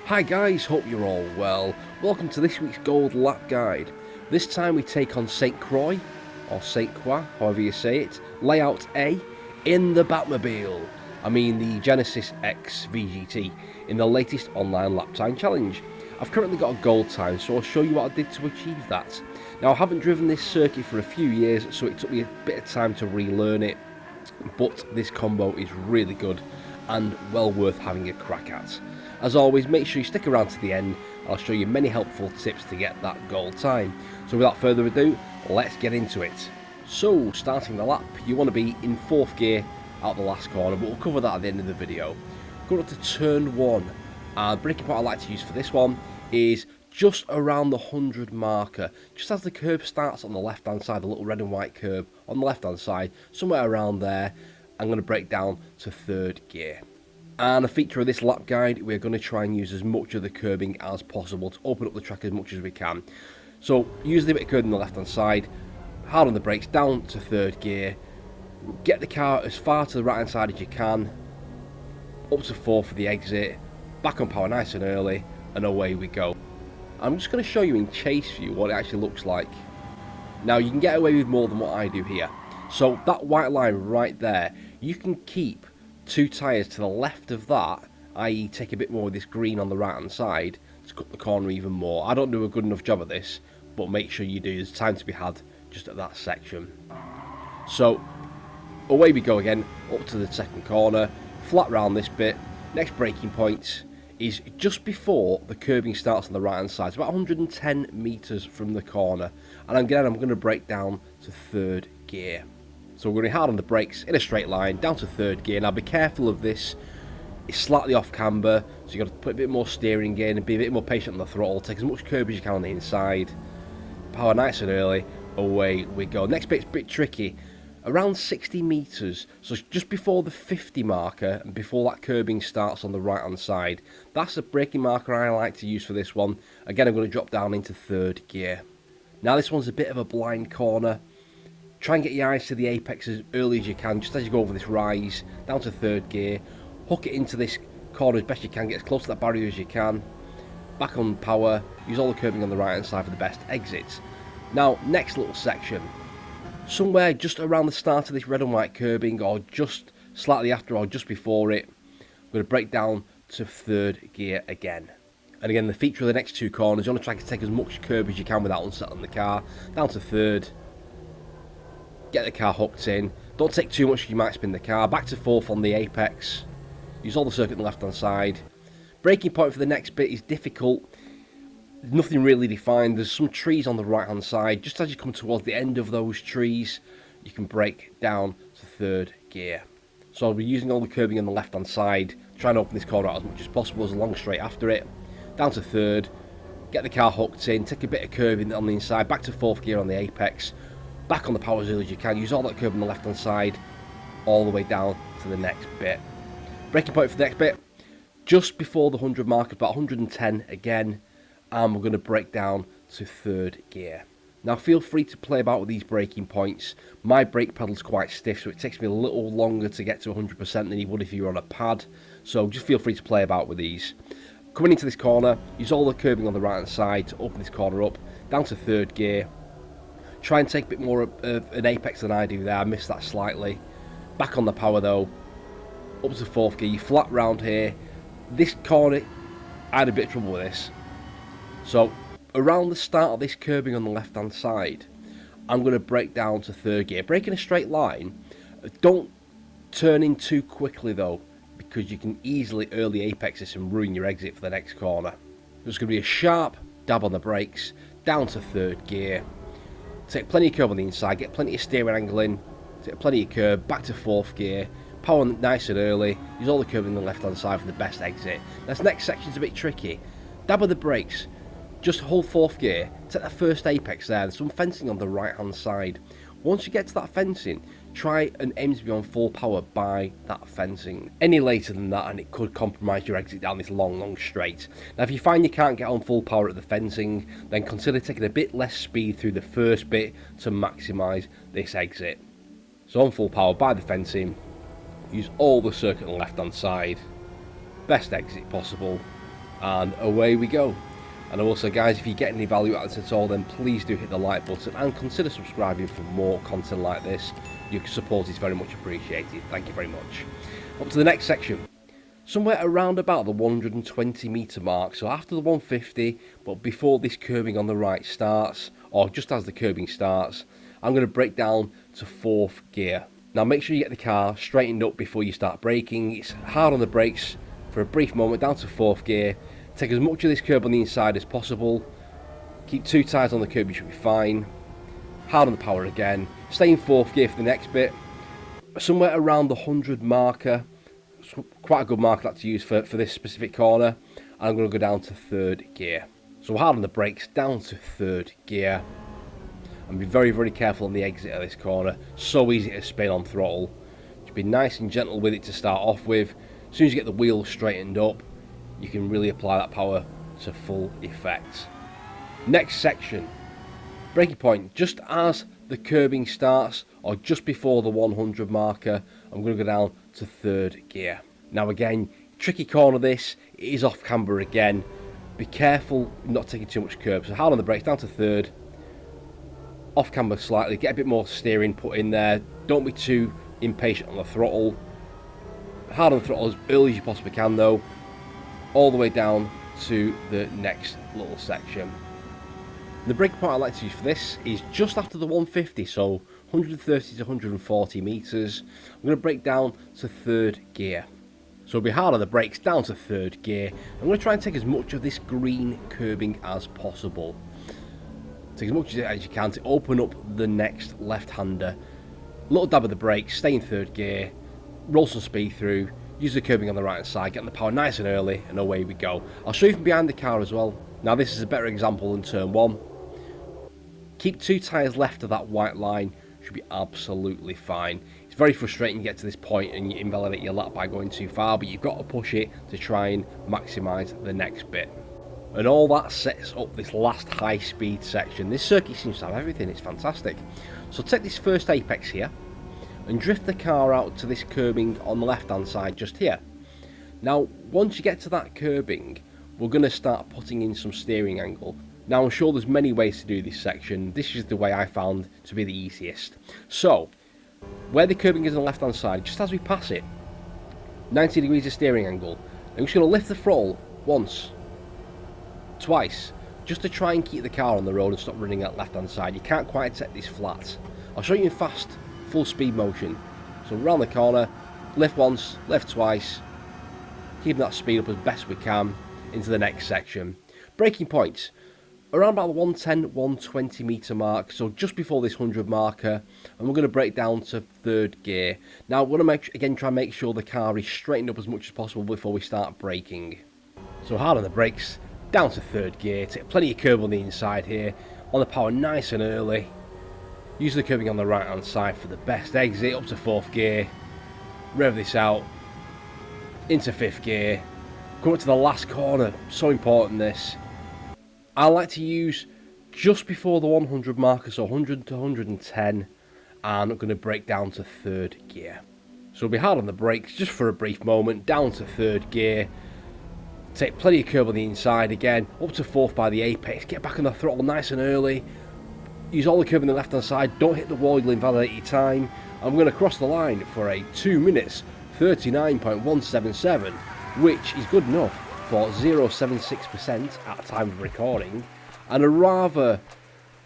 Hi guys, hope you're all well. Welcome to this week's Gold Lap Guide. This time we take on St Croix, or St Croix, however you say it, Layout A, in the Batmobile. I mean the Genesis X VGT, in the latest online lap time challenge. I've currently got a gold time, so I'll show you what I did to achieve that. Now I haven't driven this circuit for a few years, so it took me a bit of time to relearn it, but this combo is really good and well worth having a crack at. As always, make sure you stick around to the end. I'll show you many helpful tips to get that gold time. So without further ado, let's get into it. So, starting the lap, you want to be in 4th gear out the last corner, but we'll cover that at the end of the video. Going up to turn 1, and braking point I like to use for this one is just around the 100 marker, just as the curb starts on the left hand side, the little red and white curb on the left hand side, somewhere around there. I'm going to brake down to 3rd gear. And a feature of this lap guide, we're going to try and use as much of the curbing as possible to open up the track as much as we can. So use the bit of curbing on the left hand side, hard on the brakes, down to 3rd gear, get the car as far to the right hand side as you can, up to 4 for the exit, back on power nice and early, and away we go. I'm just going to show you in chase view what it actually looks like. Now you can get away with more than what I do here. So that white line right there, you can keep 2 tyres to the left of that, i.e. take a bit more of this green on the right hand side to cut the corner even more. I don't do a good enough job of this, but make sure you do. There's time to be had just at that section. So away we go again, up to the 2nd corner, flat round this bit. Next braking point is just before the curbing starts on the right hand side. It's about 110 metres from the corner, and again I'm going to brake down to 3rd gear. So we're going hard on the brakes in a straight line down to 3rd gear. Now be careful of this, it's slightly off camber, so you've got to put a bit more steering in and be a bit more patient on the throttle. Take as much curb as you can on the inside, power nice and early, away we go. Next bit's a bit tricky, around 60 metres, so just before the 50 marker and before that curbing starts on the right hand side. That's the braking marker I like to use for this one. Again I'm going to drop down into 3rd gear. Now this one's a bit of a blind corner. Try and get your eyes to the apex as early as you can, just as you go over this rise, down to 3rd gear, hook it into this corner as best you can, get as close to that barrier as you can, back on power, use all the curbing on the right hand side for the best exits. Now, next little section, somewhere just around the start of this red and white curbing, or just slightly after or just before it, I'm going to brake down to 3rd gear again. And again, the feature of the next 2 corners, you want to try to take as much curb as you can without unsettling the car, down to 3rd, get the car hooked in, don't take too much, you might spin the car, back to 4th on the apex, use all the circuit on the left hand side. Braking point for the next bit is difficult, nothing really defined, there's some trees on the right hand side. Just as you come towards the end of those trees, you can brake down to 3rd gear. So I'll be using all the curbing on the left hand side, try and open this corner out as much as possible, as long straight after it, down to 3rd, get the car hooked in, take a bit of curbing on the inside, back to 4th gear on the apex, back on the power as early as you can, use all that curb on the left hand side, all the way down to the next bit. Braking point for the next bit, just before the 100 mark, about 110 again, and we're going to brake down to 3rd gear. Now feel free to play about with these braking points. My brake pedal's quite stiff, so it takes me a little longer to get to 100% than you would if you were on a pad, so just feel free to play about with these. Coming into this corner, use all the curbing on the right hand side to open this corner up, down to 3rd gear. Try and take a bit more of an apex than I do there, I missed that slightly. Back on the power though, up to 4th gear, you flat round here. This corner, I had a bit of trouble with this. So around the start of this curbing on the left hand side, I'm going to brake down to 3rd gear. Brake in a straight line, don't turn in too quickly though, because you can easily early apex this and ruin your exit for the next corner. There's going to be a sharp dab on the brakes, down to 3rd gear. Take plenty of curb on the inside, get plenty of steering angle in, take plenty of curb, back to 4th gear, power nice and early, use all the curb on the left hand side for the best exit. This next section's a bit tricky. Dab of the brakes, just hold 4th gear, take that first apex there, there's some fencing on the right hand side. Once you get to that fencing, try and aim to be on full power by that fencing. Any later than that and it could compromise your exit down this long straight. Now if you find you can't get on full power at the fencing, then consider taking a bit less speed through the first bit to maximise this exit. So on full power by the fencing, use all the circuit on the left hand side, best exit possible, and away we go. And also guys, if you get any value out of this at all, then please do hit the like button and consider subscribing for more content like this. Your support is very much appreciated. Thank you very much. Up to the next section. Somewhere around about the 120 metre mark, so after the 150, but before this curbing on the right starts, or just as the curbing starts, I'm going to brake down to 4th gear. Now make sure you get the car straightened up before you start braking. It's hard on the brakes for a brief moment, down to 4th gear. Take as much of this curb on the inside as possible. Keep 2 tyres on the curb, you should be fine. Hard on the power again. Stay in 4th gear for the next bit. Somewhere around the 100 marker. It's quite a good marker to use for this specific corner. And I'm going to go down to 3rd gear. So hard on the brakes, down to 3rd gear. And be very, very careful on the exit of this corner. So easy to spin on throttle. Just be nice and gentle with it to start off with. As soon as you get the wheels straightened up, you can really apply that power to full effect. Next section. Braking point. Just as the curbing starts, or just before the 100 marker, I'm going to go down to 3rd gear. Now again, tricky corner this. It is off camber again. Be careful not taking too much curb. So hard on the brakes, down to 3rd. Off camber slightly, get a bit more steering put in there. Don't be too impatient on the throttle. Hard on the throttle as early as you possibly can though. All the way down to the next little section. The braking point I like to use for this is just after the 150, so 130 to 140 metres. I'm going to brake down to 3rd gear. So be hard on the brakes, down to 3rd gear. I'm going to try and take as much of this green curbing as possible. Take as much as you can to open up the next left-hander. Little dab of the brakes, stay in 3rd gear, roll some speed through, use the curbing on the right hand side, getting the power nice and early, and away we go. I'll show you from behind the car as well. Now this is a better example than turn 1. Keep 2 tyres left of that white line, should be absolutely fine. It's very frustrating to get to this point and you invalidate your lap by going too far, but you've got to push it to try and maximise the next bit. And all that sets up this last high speed section. This circuit seems to have everything, it's fantastic. So take this first apex here and drift the car out to this curbing on the left hand side just here. Now once you get to that curbing, we're going to start putting in some steering angle. Now I'm sure there's many ways to do this section. This is the way I found to be the easiest. So where the curbing is on the left hand side, just as we pass it, 90 degrees of steering angle. I'm just going to lift the throttle once, twice, just to try and keep the car on the road and stop running at left hand side. You can't quite set this flat. I'll show you in fast, full speed motion. So round the corner, lift once, lift twice, keeping that speed up as best we can into the next section. Braking points. Around about the 110, 120 metre mark, so just before this 100 marker, and we're going to brake down to 3rd gear. Now we're going to try and make sure the car is straightened up as much as possible before we start braking. So hard on the brakes, down to 3rd gear, take plenty of curb on the inside here, on the power nice and early. Use the curbing on the right hand side for the best exit, up to 4th gear, rev this out, into 5th gear, come up to the last corner, so important this. I like to use just before the 100 marker, so 100 to 110, and I'm going to brake down to 3rd gear. So be hard on the brakes just for a brief moment, down to 3rd gear, take plenty of curb on the inside again, up to 4th by the apex, get back on the throttle nice and early, use all the curb on the left hand side, don't hit the wall, you'll invalidate your time. I'm going to cross the line for a 2 minutes 39.177, which is good enough for 0.76% at the time of recording, and a rather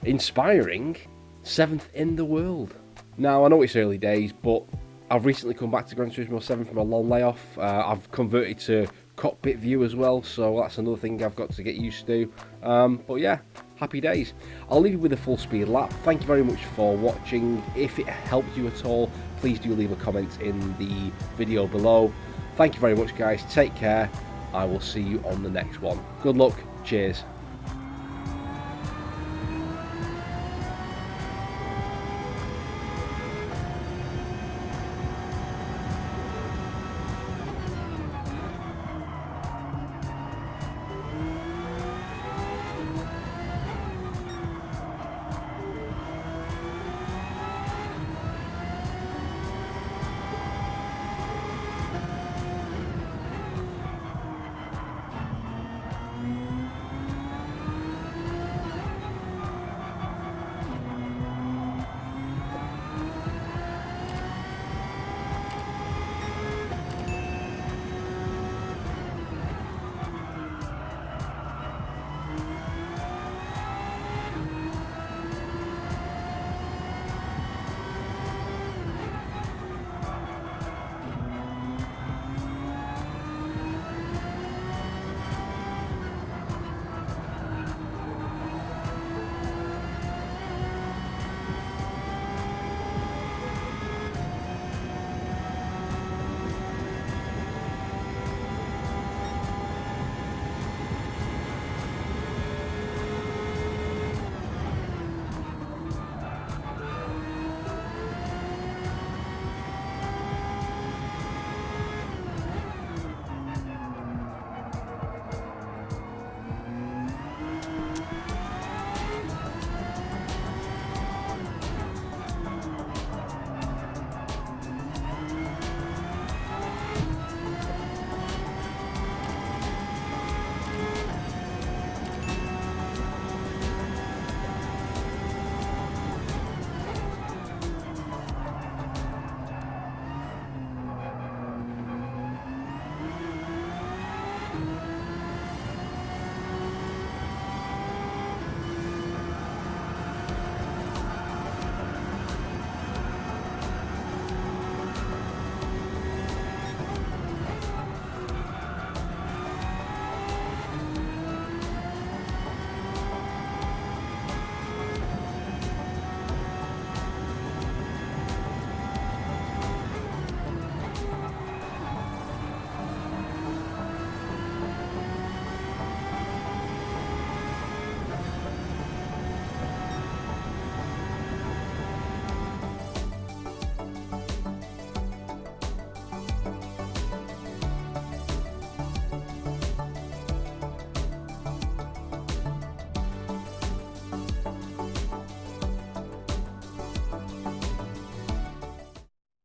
inspiring 7th in the world. Now I know it's early days, but I've recently come back to Gran Turismo 7 from a long layoff. I've converted to cockpit view as well, so that's another thing I've got to get used to. But yeah, happy days. I'll leave you with a full speed lap. Thank you very much for watching. If it helped you at all, please do leave a comment in the video below. Thank you very much guys, take care. I will see you on the next one. Good luck, cheers.